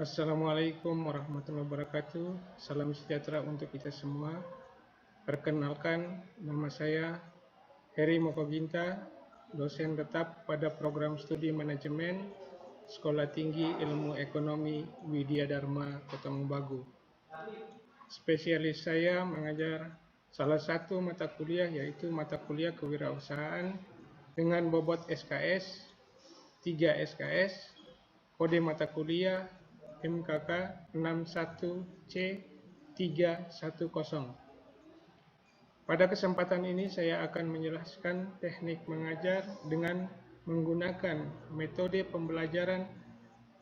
Assalamualaikum warahmatullahi wabarakatuh. Salam sejahtera untuk kita semua. Perkenalkan, nama saya Heri Mokoginta, dosen tetap pada program studi manajemen Sekolah Tinggi Ilmu Ekonomi Widya Dharma Kota Mobagu. Spesialis saya mengajar salah satu mata kuliah yaitu mata kuliah kewirausahaan dengan bobot SKS, 3 SKS, kode mata kuliah MKK 61C310. Pada kesempatan ini saya akan menjelaskan teknik mengajar dengan menggunakan metode pembelajaran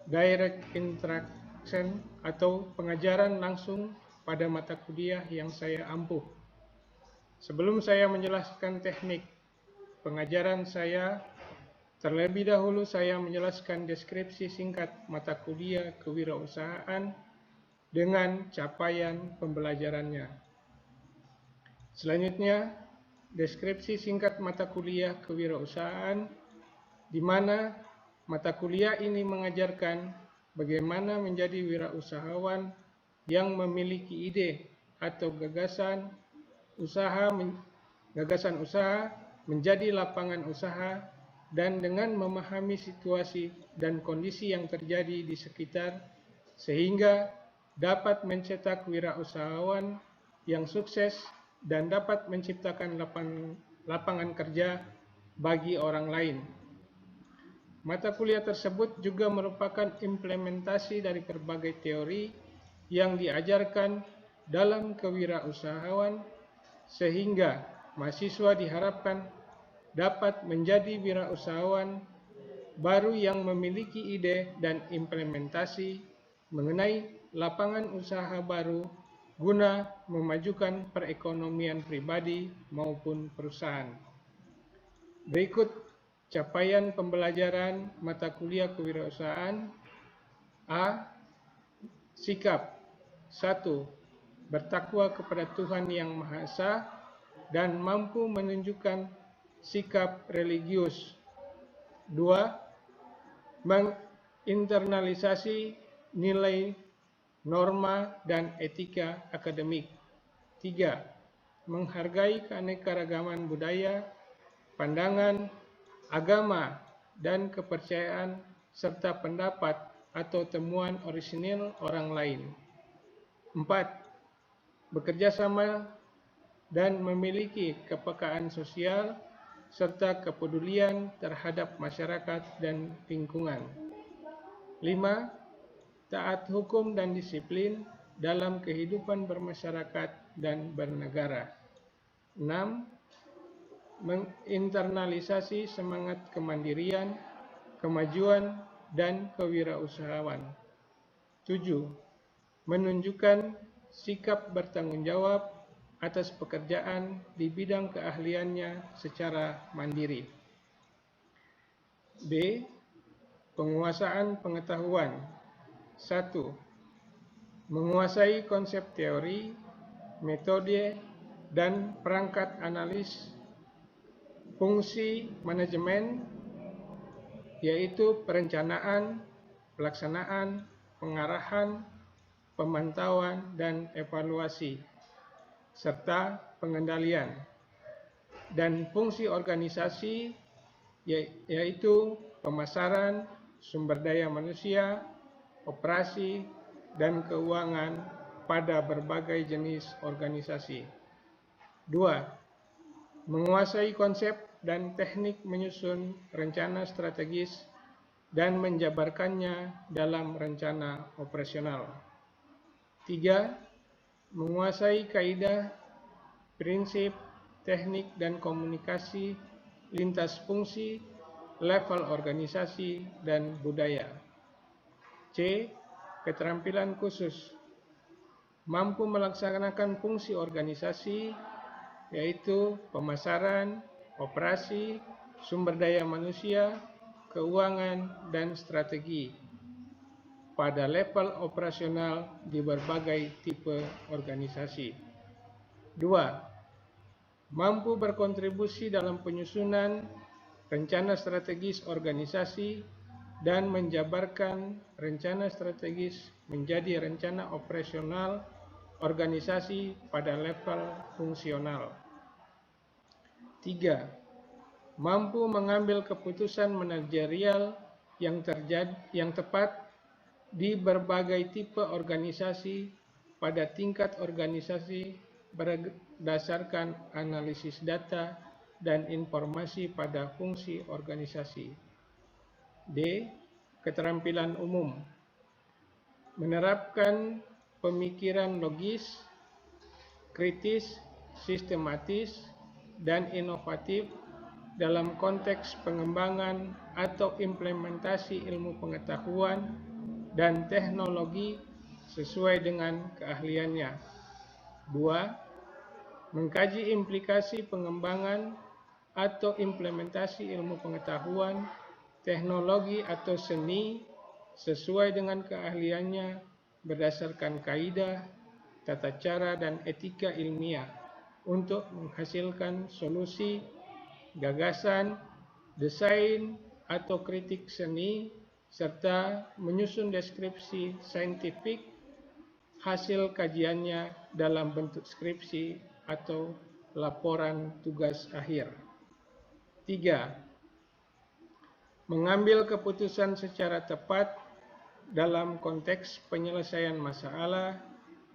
direct instruction atau pengajaran langsung pada mata kuliah yang saya ampuh. Sebelum saya menjelaskan teknik pengajaran saya, terlebih dahulu saya menjelaskan deskripsi singkat mata kuliah kewirausahaan dengan capaian pembelajarannya. Selanjutnya, deskripsi singkat mata kuliah kewirausahaan, di mana mata kuliah ini mengajarkan bagaimana menjadi wirausahawan yang memiliki ide atau gagasan usaha menjadi lapangan usaha, dan dengan memahami situasi dan kondisi yang terjadi di sekitar, sehingga dapat mencetak wirausahawan yang sukses dan dapat menciptakan lapangan kerja bagi orang lain. Mata kuliah tersebut juga merupakan implementasi dari berbagai teori yang diajarkan dalam kewirausahaan, sehingga mahasiswa diharapkan dapat menjadi wirausahawan baru yang memiliki ide dan implementasi mengenai lapangan usaha baru guna memajukan perekonomian pribadi maupun perusahaan. Berikut capaian pembelajaran mata kuliah kewirausahaan. A. Sikap. 1. Bertakwa kepada Tuhan Yang Maha Esa dan mampu menunjukkan sikap religius. 2. Menginternalisasi nilai, norma, dan etika akademik. 3. Menghargai keanekaragaman budaya, pandangan, agama, dan kepercayaan, serta pendapat atau temuan orisinil orang lain. 4. Bekerja sama dan memiliki kepekaan sosial serta kepedulian terhadap masyarakat dan lingkungan. 5. Taat hukum dan disiplin dalam kehidupan bermasyarakat dan bernegara. 6. Menginternalisasi semangat kemandirian, kemajuan, dan kewirausahaan. 7. Menunjukkan sikap bertanggung jawab atas pekerjaan di bidang keahliannya secara mandiri. B. Penguasaan pengetahuan. 1. Menguasai konsep teori, metode, dan perangkat analis fungsi manajemen, yaitu perencanaan, pelaksanaan, pengarahan, pemantauan, dan evaluasi, serta pengendalian. Dan fungsi organisasi, yaitu pemasaran, sumber daya manusia, operasi, dan keuangan pada berbagai jenis organisasi. 2. Menguasai konsep dan teknik menyusun rencana strategis dan menjabarkannya dalam rencana operasional. 3. Menguasai kaidah, prinsip, teknik, dan komunikasi lintas fungsi, level organisasi, dan budaya. C. Keterampilan khusus. Mampu melaksanakan fungsi organisasi, yaitu pemasaran, operasi, sumber daya manusia, keuangan, dan strategi pada level operasional di berbagai tipe organisasi. 2. Mampu berkontribusi dalam penyusunan rencana strategis organisasi dan menjabarkan rencana strategis menjadi rencana operasional organisasi pada level fungsional. 3. Mampu mengambil keputusan manajerial yang tepat di berbagai tipe organisasi pada tingkat organisasi berdasarkan analisis data dan informasi pada fungsi organisasi. D. Keterampilan umum. Menerapkan pemikiran logis, kritis, sistematis, dan inovatif dalam konteks pengembangan atau implementasi ilmu pengetahuan dan teknologi sesuai dengan keahliannya. 2. Mengkaji implikasi pengembangan atau implementasi ilmu pengetahuan, teknologi atau seni sesuai dengan keahliannya berdasarkan kaidah, tata cara, dan etika ilmiah untuk menghasilkan solusi, gagasan, desain, atau kritik seni, serta menyusun deskripsi saintifik hasil kajiannya dalam bentuk skripsi atau laporan tugas akhir. 3. Mengambil keputusan secara tepat dalam konteks penyelesaian masalah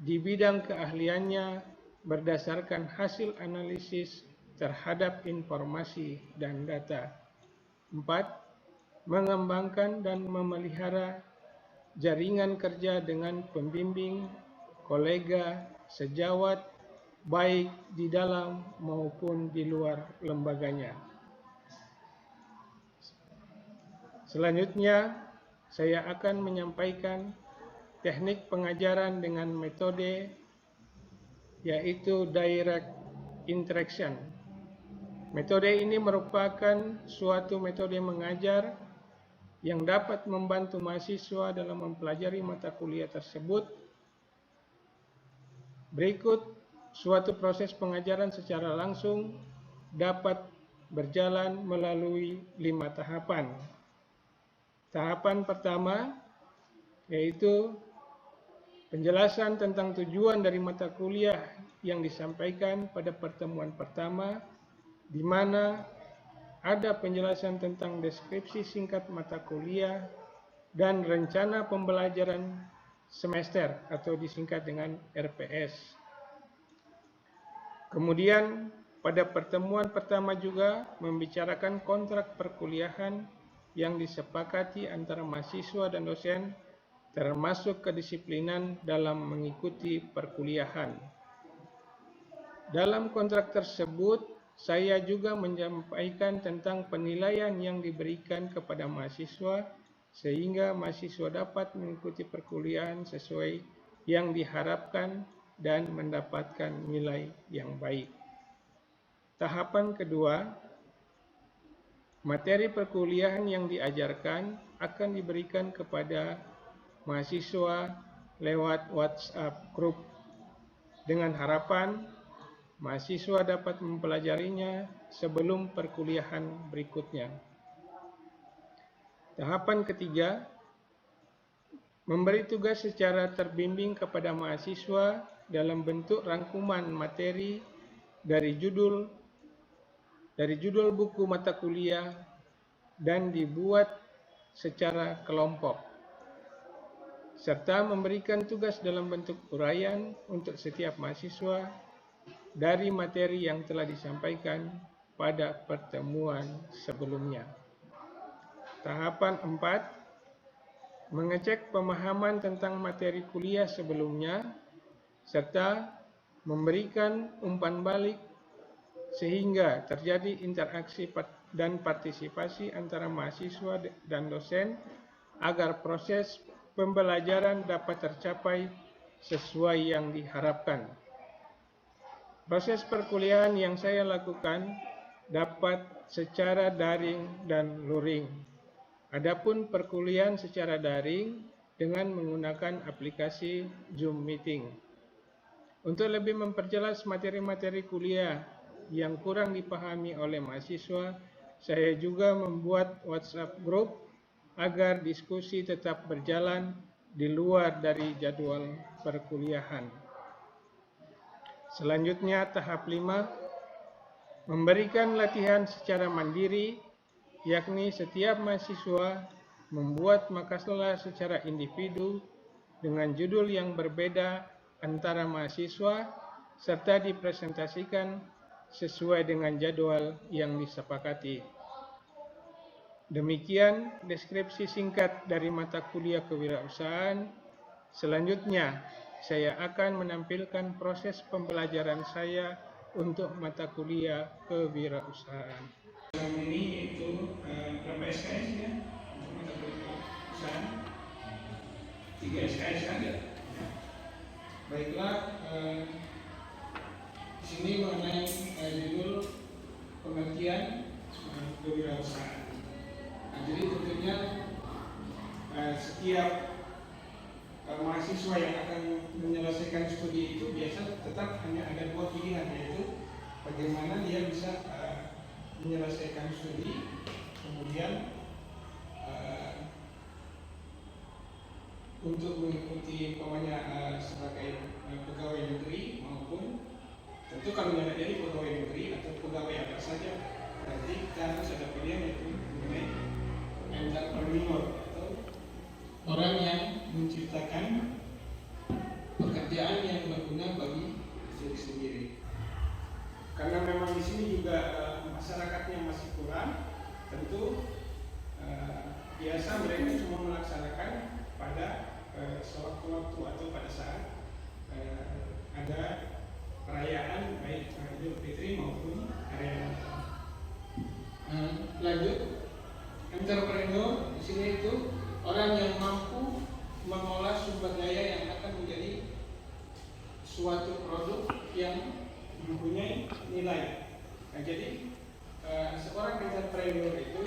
di bidang keahliannya berdasarkan hasil analisis terhadap informasi dan data. 4. Mengembangkan dan memelihara jaringan kerja dengan pembimbing, kolega, sejawat, baik di dalam maupun di luar lembaganya. Selanjutnya, saya akan menyampaikan teknik pengajaran dengan metode yaitu direct interaction. Metode ini merupakan suatu metode mengajar yang dapat membantu mahasiswa dalam mempelajari mata kuliah tersebut. Berikut suatu proses pengajaran secara langsung dapat berjalan melalui 5 tahapan. Tahapan pertama yaitu penjelasan tentang tujuan dari mata kuliah yang disampaikan pada pertemuan pertama, di mana ada penjelasan tentang deskripsi singkat mata kuliah dan rencana pembelajaran semester atau disingkat dengan RPS. Kemudian pada pertemuan pertama juga membicarakan kontrak perkuliahan yang disepakati antara mahasiswa dan dosen, termasuk kedisiplinan dalam mengikuti perkuliahan. Dalam kontrak tersebut, saya juga menyampaikan tentang penilaian yang diberikan kepada mahasiswa, sehingga mahasiswa dapat mengikuti perkuliahan sesuai yang diharapkan dan mendapatkan nilai yang baik. Tahapan kedua, materi perkuliahan yang diajarkan akan diberikan kepada mahasiswa lewat WhatsApp group dengan harapan mahasiswa dapat mempelajarinya sebelum perkuliahan berikutnya. Tahapan ketiga, memberi tugas secara terbimbing kepada mahasiswa dalam bentuk rangkuman materi dari judul buku mata kuliah dan dibuat secara kelompok, serta memberikan tugas dalam bentuk uraian untuk setiap mahasiswa dari materi yang telah disampaikan pada pertemuan sebelumnya. Tahapan 4, mengecek pemahaman tentang materi kuliah sebelumnya, serta memberikan umpan balik sehingga terjadi interaksi dan partisipasi antara mahasiswa dan dosen agar proses pembelajaran dapat tercapai sesuai yang diharapkan. Proses perkuliahan yang saya lakukan dapat secara daring dan luring. Adapun perkuliahan secara daring dengan menggunakan aplikasi Zoom Meeting. Untuk lebih memperjelas materi-materi kuliah yang kurang dipahami oleh mahasiswa, saya juga membuat WhatsApp group agar diskusi tetap berjalan di luar dari jadwal perkuliahan. Selanjutnya, tahap 5, memberikan latihan secara mandiri, yakni setiap mahasiswa membuat makalah secara individu dengan judul yang berbeda antara mahasiswa serta dipresentasikan sesuai dengan jadwal yang disepakati. Demikian deskripsi singkat dari mata kuliah kewirausahaan. Selanjutnya, saya akan menampilkan proses pembelajaran saya untuk mata kuliah kewirausahaan. Ini itu berapa SKS ya untuk mata kuliah kewirausahaan? 3 SKS ada. Baiklah, di sini mengenai judul pengertian kewirausahaan. Nah, jadi tentunya setiap mahasiswa yang akan menyelesaikan studi itu biasa tetap hanya ada 2 pilihan, yaitu bagaimana dia bisa menyelesaikan studi, kemudian untuk mengikuti sebagai pegawai negeri, maupun tentu kalau tidak jadi pegawai negeri atau pegawai apa saja, berarti kita harus ada pilihan, yaitu mengenai entrepreneur atau orang yang menciptakan pekerjaan yang berguna bagi diri sendiri. Karena memang di sini juga masyarakatnya masih kurang, tentu biasa mereka cuma melaksanakan pada sewaktu-waktu atau pada saat ada perayaan baik Idul Fitri maupun hari Raya. Lanjut, entrepreneur di sini itu orang yang mampu mengolah sumber daya yang akan menjadi suatu produk yang mempunyai nilai. Nah, jadi seorang entrepreneur itu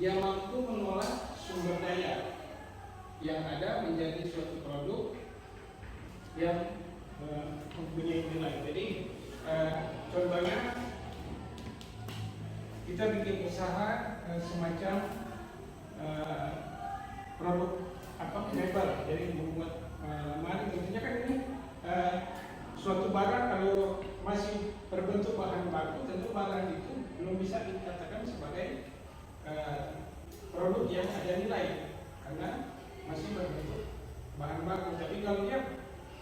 dia mampu mengolah sumber daya yang ada menjadi suatu produk yang mempunyai nilai. Jadi contohnya kita bikin usaha semacam produk mebel, jadi membuat lemari. Tentunya kan ini suatu barang kalau masih berbentuk bahan baku, tentu barang itu belum bisa dikatakan sebagai produk yang ada nilai karena masih berbentuk bahan baku. Tapi kalau dia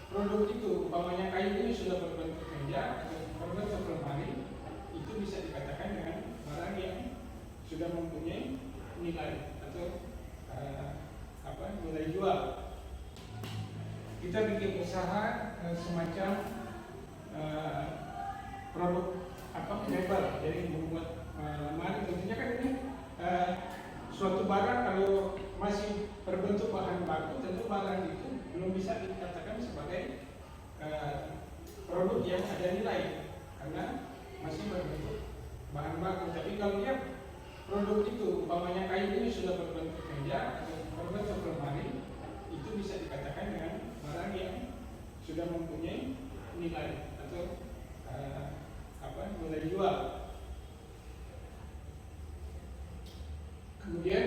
produk itu umpamanya kayu ini sudah berbentuk meja atau berbentuk lemari, itu bisa dikatakan dengan barang yang sudah mempunyai nilai atau nilai jual. Kita bikin usaha semacam produk mebel, jadi membuat lemari. Tentunya kan ini suatu barang kalau masih berbentuk bahan baku, tentu barang itu belum bisa dikatakan sebagai produk yang ada nilai karena masih berbentuk bahan baku. Tapi kalau dia produk itu umpamanya kayu ini sudah berbentuk meja atau berbentuk lemari, itu bisa dikatakan dengan barang yang sudah mempunyai nilai atau nilai jual. Kemudian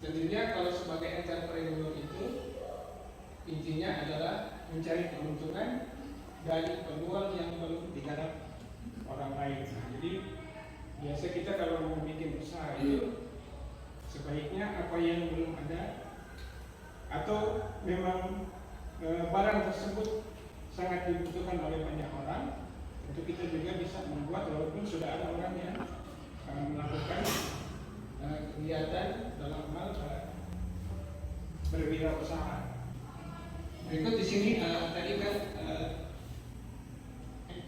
tentunya kalau sebagai entrepreneur itu intinya adalah mencari keuntungan dari peluang yang belum digarap orang lain. Nah, jadi biasa kita kalau mau bikin usaha itu sebaiknya apa yang belum ada atau memang barang tersebut sangat dibutuhkan oleh banyak orang, tentu kita juga bisa membuat walaupun sudah ada orang yang melakukan kegiatan dalam hal berwirausaha. Berikut di sini tadi kan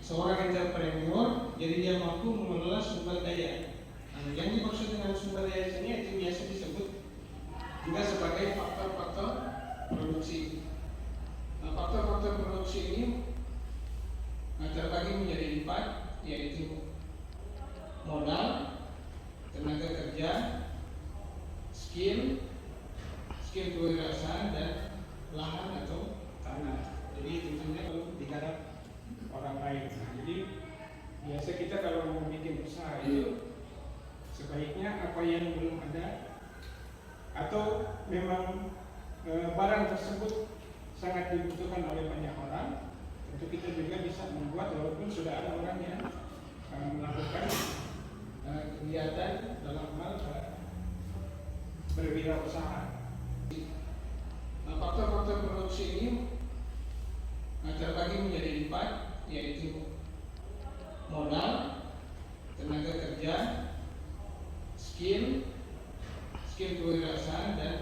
seorang entrepreneur, jadi dia mampu mengelola sumber daya. Yang dimaksud dengan sumber daya sini itu biasa disebut juga sebagai faktor-faktor produksi. Faktor-faktor produksi ini terbagi menjadi 4, yaitu modal, tenaga kerja, skill kewirausahaan, dan lahan atau tanah. Jadi tentunya kalau digarap orang lain. Nah, jadi biasa kita kalau mau bikin usaha itu sebaiknya apa yang belum ada atau memang barang tersebut sangat dibutuhkan oleh banyak orang, tentu kita juga bisa membuat walaupun sudah ada orang yang melakukan kegiatan dalam hal berwirausaha. Faktor-faktor produksi ini terbagi menjadi 4, yaitu modal, tenaga kerja, skill kewirausahaan, dan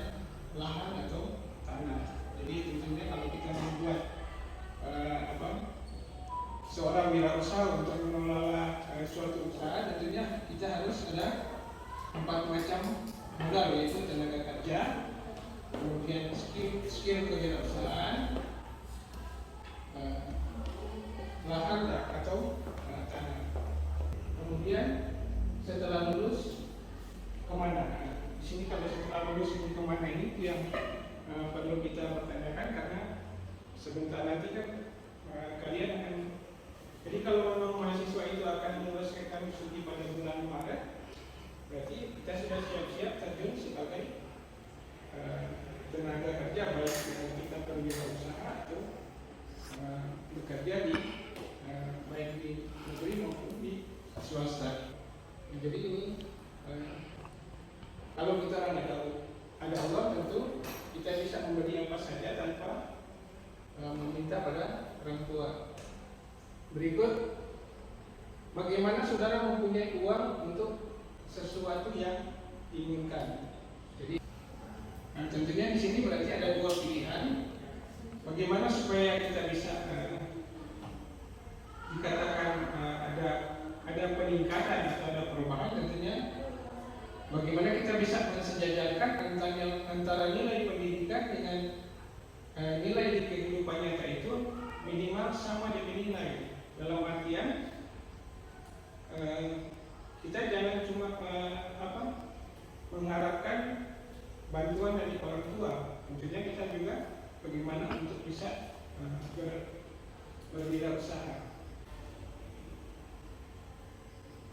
lahan atau tanah. Jadi tentunya kalau kita membuat seorang wirausaha untuk mengelola suatu usaha, tentunya kita harus ada 4 macam modal, yaitu tenaga kerja, kemudian skill kewirausahaan, lahan atau tanah. Kemudian setelah lulus kemana? Di sini kalau setelah lulus ini kemana, ini yang perlu kita pertanyakan, karena sebentar nanti kan kalian akan, jadi kalau memang mahasiswa itu akan menyelesaikan studi pada bulan Maret, berarti kita sudah siap-siap terjun sebagai tenaga kerja, baik kita berwirausaha atau bekerja di baik di negeri maupun di swasta. Jadi ini kalau kita ada Allah, tentu kita bisa memberi apa saja tanpa meminta pada orang tua. Berikut, bagaimana saudara mempunyai uang untuk sesuatu yang diinginkan. Jadi, tentunya di sini berarti ada 2 pilihan. Bagaimana supaya kita bisa dikatakan ada peningkatan atau ada perubahan, tentunya bagaimana kita bisa mensejajarkan antara nilai pendidikan dengan nilai di kehidupan nyata itu minimal sama dengan nilai. Dalam artian kita jangan cuma mengharapkan bantuan dari orang tua. Tentunya kita juga bagaimana untuk bisa berwirausaha.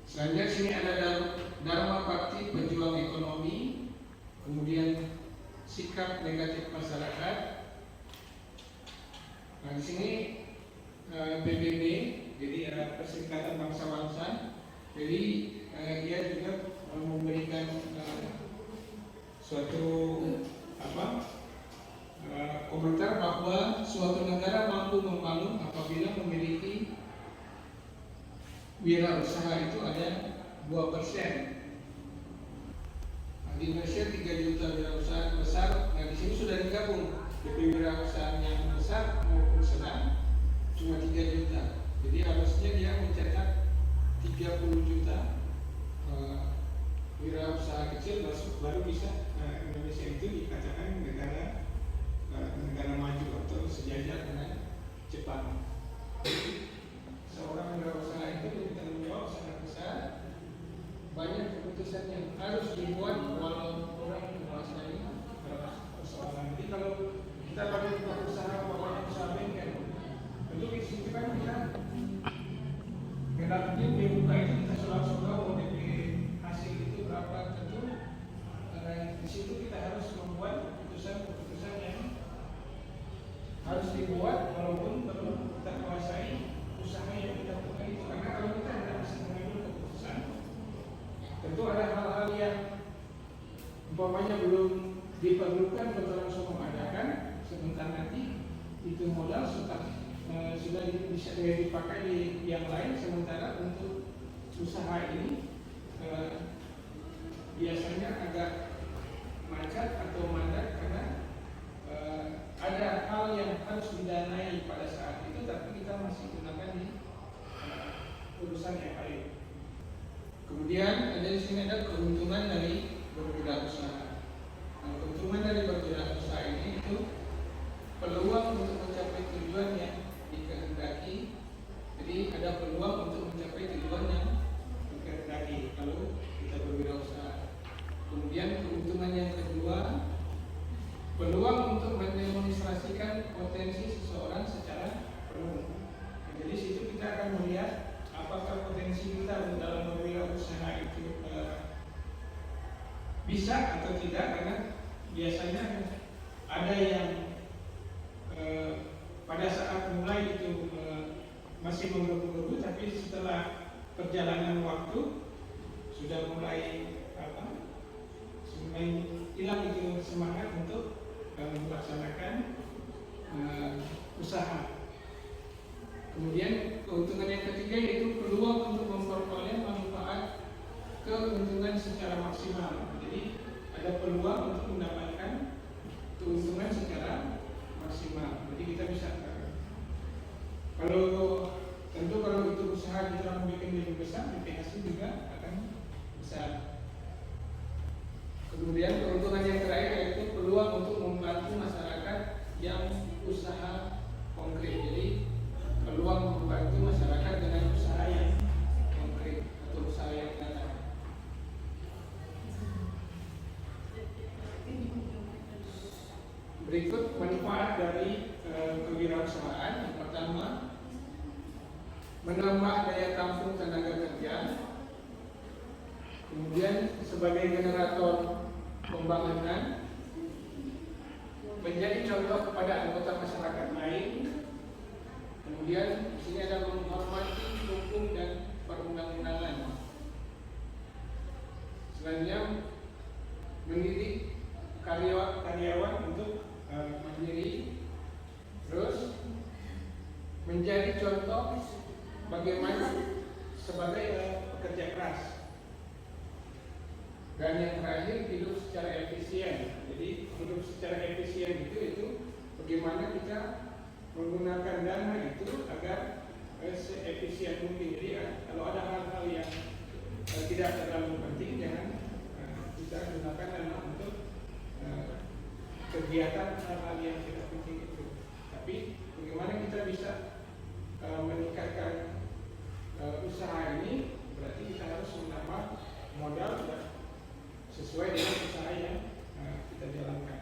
Selanjutnya sini ada Dharma Bakti pejuang ekonomi, kemudian sikap negatif masyarakat. Nah, di sini PBB, jadi Perserikatan Bangsa-Bangsa. Jadi dia juga memberikan suatu komentar bahwa suatu negara mampu membangun apabila memiliki wirausaha itu ada 2%. Di Indonesia 3 juta wirausaha besar. Nah, di sini sudah digabung DP wirausaha yang besar maupun sedang cuma 3 juta. Jadi harusnya dia mencetak 30 juta wirausaha kecil, baru bisa Indonesia itu dikatakan negara maju atau sejajar dengan Jepang. Seorang wirausaha itu bertanggung jawab sangat besar. Banyak keputusan yang harus dibuat walau orang menguasai persoalan. Jadi kalau kita pakai usaha, pokoknya usaha bengkel, tentu di situ kan kita kenapa dibuka itu kita selalu tahu DP hasil itu berapa. Tentu di situ kita harus membuat keputusan-keputusan yang harus dibuat walaupun perlu kita kuasai usaha yang kita buka itu. Karena kalau kita tidak bisa mengambil keputusan, tentu ada hal-hal yang umpamanya belum diperlukan betul langsung mengadakan, sebentar nanti itu modal sudah bisa dipakai di yang lain. Sementara untuk usaha ini biasanya agak macet atau mandat karena ada hal yang harus didanai pada saat itu, tapi kita masih gunakan di urusan yang lain. Kemudian ada di sini ada keuntungan dari berwirausaha. Nah, keuntungan dari berwirausaha ini itu peluang untuk mencapai tujuan yang dikehendaki. Jadi ada peluang untuk mencapai tujuan yang dikehendaki kalau kita berwirausaha. Kemudian keuntungan yang kedua, peluang untuk mendemonstrasikan potensi seseorang secara penuh. Jadi situ kita akan melihat apakah potensi kita dalam berwirausaha itu bisa atau tidak, karena biasanya ada yang pada saat mulai itu masih menggebu-gebu, tapi setelah perjalanan waktu sudah mulai hilang itu semangat untuk melaksanakan usaha. Kemudian keuntungan yang ketiga yaitu peluang untuk memperoleh manfaat keuntungan secara maksimal. Jadi ada peluang untuk mendapatkan keuntungan secara maksimal. Jadi kita bisa kalau itu usaha kita membuat lebih besar, hasil juga akan besar. Kemudian keuntungan yang terakhir yaitu peluang untuk membantu masyarakat yang usaha konkret. Jadi peluang membantu masyarakat dengan usaha yang konkret atau usaha yang nyata. Berikut manfaat dari kewirausahaan. Yang pertama, menambah daya tampung tenaga kerja. Kemudian sebagai generator pembangunan, menjadi contoh kepada anggota masyarakat lain. Kemudian di sini ada menghormati hukum dan perundang-undangan. Selanjutnya mendidik karyawan untuk mandiri. Terus menjadi contoh bagaimana sebagai pekerja keras. Dan yang terakhir, hidup secara efisien. Jadi hidup secara efisien itu bagaimana kita menggunakan dana itu agar seefisien mungkin. Jadi kalau ada hal-hal yang tidak terlalu penting, jangan kita gunakan dana untuk kegiatan hal-hal yang tidak penting itu. Tapi bagaimana kita bisa meningkatkan usaha ini, berarti kita harus menambah modal sesuai dengan usaha yang kita jalankan.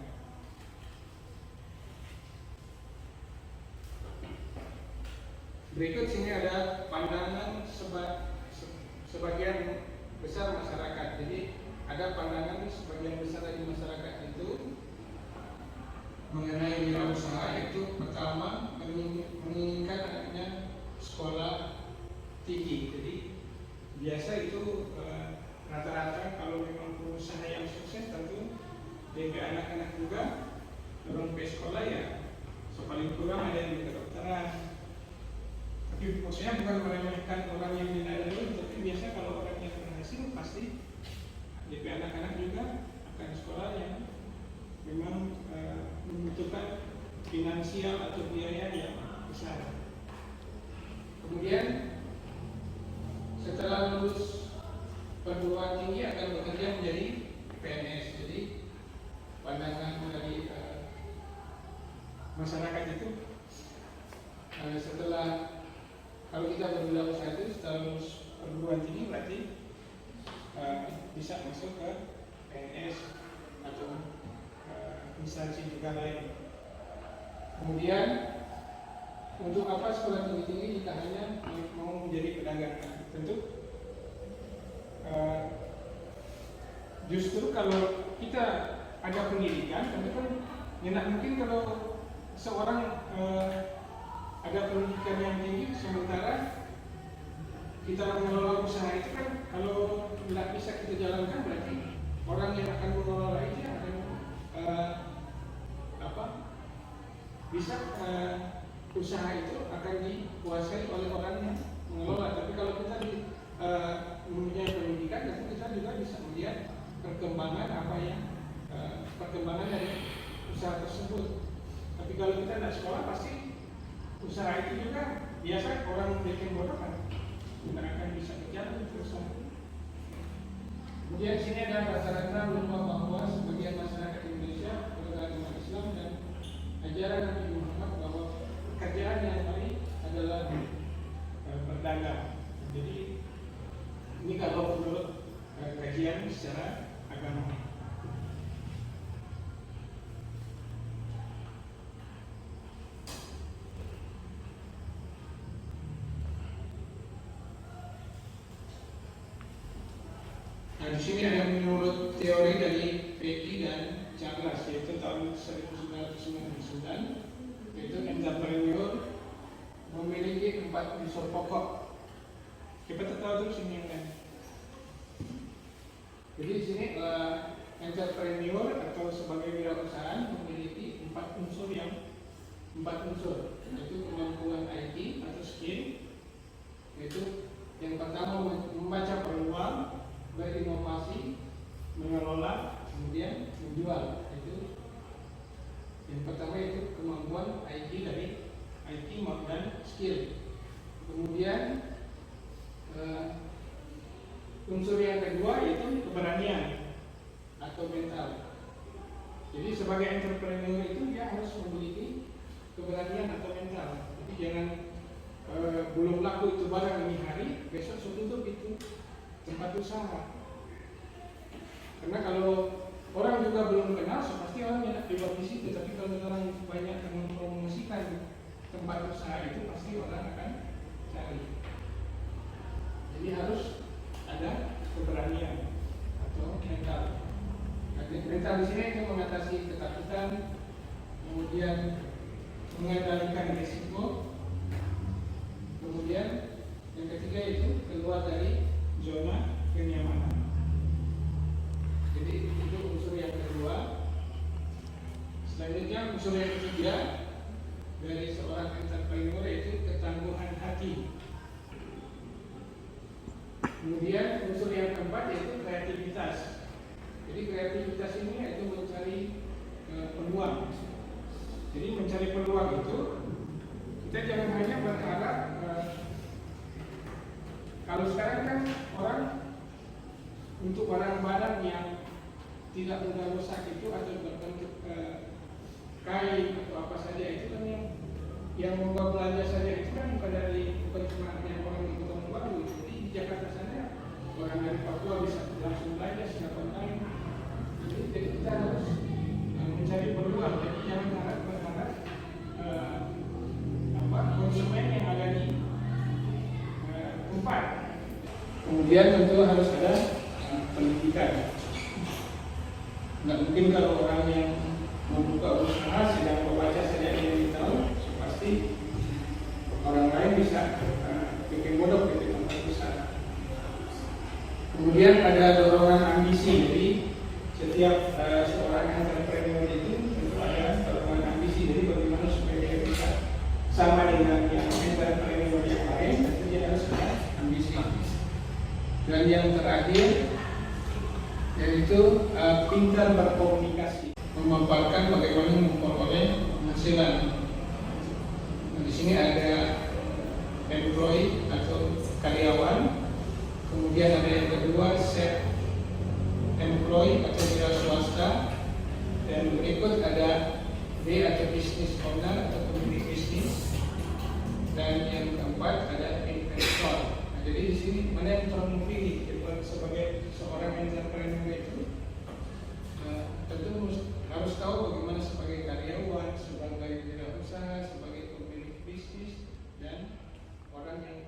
Berikut sini ada pandangan sebagian besar masyarakat. Jadi ada pandangan sebagian besar dari masyarakat itu mengenai wirausaha. Itu pertama, menginginkan adanya sekolah tinggi. Jadi biasa itu rata-rata kalau memang pengusaha yang sukses tentu DP anak-anak juga dorong ke sekolah ya, paling kurang ada yang di kedokteran. Tapi maksudnya bukan meremehkan orang yang tidak ada dulu, tapi biasa kalau orang yang berhasil pasti DP anak-anak juga akan sekolah yang memang membutuhkan finansial atau biaya yang besar. Kemudian setelah lulus perguruan tinggi akan bekerja menjadi PNS. Jadi pandangan dari masyarakat itu setelah kalau kita berwirausaha itu setelah lulus perguruan tinggi berarti bisa masuk ke PNS atau instansi juga lain. Kemudian untuk apa sekolah tinggi jika hanya mau menjadi pedagang? Tentu justru kalau kita ada pendidikan, tentu kan tidak mungkin kalau seorang ada pendidikan yang tinggi sementara kita mengelola usaha itu kan kalau tidak bisa kita jalankan, berarti orang yang akan mengelola itu akan bisa usaha itu akan dikuasai oleh orang yang mengelola. Tapi kalau kita mempunyai pendidikan, tentu kita juga bisa melihat perkembangan perkembangan dari usaha tersebut. Tapi kalau kita tidak sekolah, pasti usaha itu juga biasa orang bikin bodoh kan tidak akan bisa berjalan terus. Kemudian sini ada rata-rata lupa bahwa sebagian masyarakat Indonesia beragama Islam dan ajaran Nabi Muhammad bahwa pekerjaan yang baik adalah berdagang. Jadi ini kalau menurut kajian secara agama. Nah, di sini ada menurut teori dari Peggy dan Charles, yaitu tahun 1999. Yaitu entrepreneur memiliki 4 unsur pokok. Kita tahu terus ini kan. Jadi di sini entrepreneur atau sebagai wirausaha memiliki 4 unsur, yaitu kemampuan IT atau skill, yaitu yang pertama membaca peluang, berinovasi, mengelola, kemudian menjual. Itu yang pertama, itu kemampuan IT dari IT dan skill. Kemudian unsur yang kedua yaitu keberanian atau mental. Jadi sebagai entrepreneur itu dia harus memiliki keberanian atau mental. Jadi jangan belum laku itu barang ini hari, besok tutup itu tempat usaha. Karena kalau orang juga belum kenal, pasti orang yang lewat di situ. Tapi kalau orang banyak yang mempromosikan tempat usaha itu, pasti orang akan cari. Jadi harus ada keberanian atau mental. Mental di sini itu mengatasi ketakutan, kemudian mengendalikan risiko. Kemudian yang ketiga itu keluar dari zona kenyamanan. Jadi itu unsur yang kedua. Selanjutnya unsur yang ketiga dari seorang entrepreneur yaitu ketangguhan hati. Kemudian unsur yang keempat yaitu kreativitas. Jadi kreativitas ini yaitu mencari peluang. Jadi mencari peluang itu kita jangan hanya berharap. Kalau sekarang kan orang untuk barang-barang yang tidak mudah rusak itu atau berbentuk kain atau apa saja itu kan yang membuat belanja saja itu kan bukan cuma yang orang di Kota Baru. Jadi di Jakarta sana orang dari Papua bisa langsung belanja siapa kain. Jadi kita harus mencari peluang. Jadi jangan berharap konsumen yang ada di tempat. Kemudian tentu harus ada pendidikan. Nggak mungkin kalau orang yang membuka usaha sedang membaca saja yang tahu, pasti orang lain bisa bikin bodoh di tempat usaha. Kemudian ada dorongan ambisi. Jadi setiap seorang entrepreneur itu tentu ada dorongan ambisi. Jadi bagaimana supaya dia bisa sama dengan yang entrepreneur yang lain, tentu dia harus ada ambisi. Dan yang terakhir yaitu pintar berkomunikasi, memaparkan bagaimana memperoleh penghasilan. Nah, di sini ada employee atau karyawan, kemudian ada yang kedua self employee atau wira swasta, dan berikut ada B atau business owner atau pemilik bisnis, dan yang keempat ada investor. Nah, jadi di sini mana yang terpilih sebagai seorang entrepreneur itu tentu harus tahu bagaimana sebagai karyawan, sebagai wirausaha, sebagai pemilik bisnis, dan orang yang